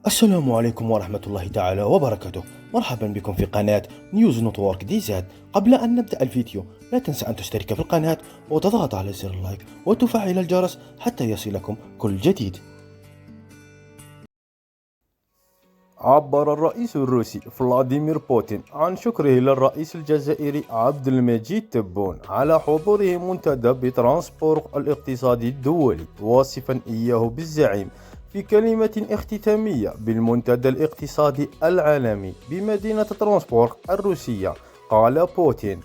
السلام عليكم ورحمة الله تعالى وبركاته. مرحبا بكم في قناة نيوز نتورك دي زاد. قبل أن نبدأ الفيديو لا تنسى أن تشترك في القناة وتضغط على زر اللايك وتفعل الجرس حتى يصلكم كل جديد. عبر الرئيس الروسي فلاديمير بوتين عن شكره للرئيس الجزائري عبد المجيد تبون على حضوره منتدى بترانسبور الاقتصادي الدولي، واصفا إياه بالزعيم في كلمة اختتامية بالمنتدى الاقتصادي العالمي بمدينة ترانسبورغ الروسية. قال بوتين: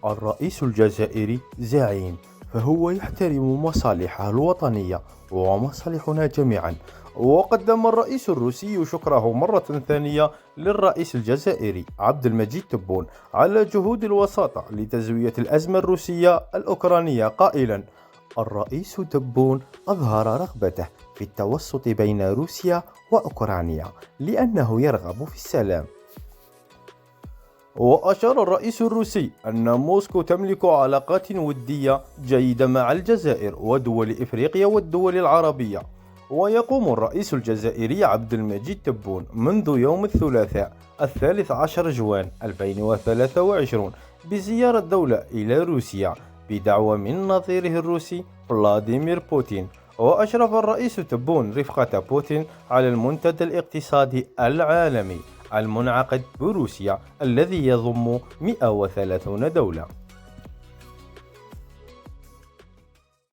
الرئيس الجزائري زعيم، فهو يحترم مصالحه الوطنية ومصالحنا جميعا. وقدم الرئيس الروسي شكره مرة ثانية للرئيس الجزائري عبد المجيد تبون على جهود الوساطة لتزوية الأزمة الروسية الأوكرانية، قائلا: الرئيس تبون أظهر رغبته في التوسط بين روسيا وأوكرانيا لأنه يرغب في السلام. وأشار الرئيس الروسي أن موسكو تملك علاقات ودية جيدة مع الجزائر ودول إفريقيا والدول العربية. ويقوم الرئيس الجزائري عبد المجيد تبون منذ يوم الثلاثاء 13 جوان 2023 بزيارة دولة إلى روسيا بدعوة من نظيره الروسي فلاديمير بوتين. وأشرف الرئيس تبون رفقة بوتين على المنتدى الاقتصادي العالمي المنعقد بروسيا الذي يضم 130 دولة.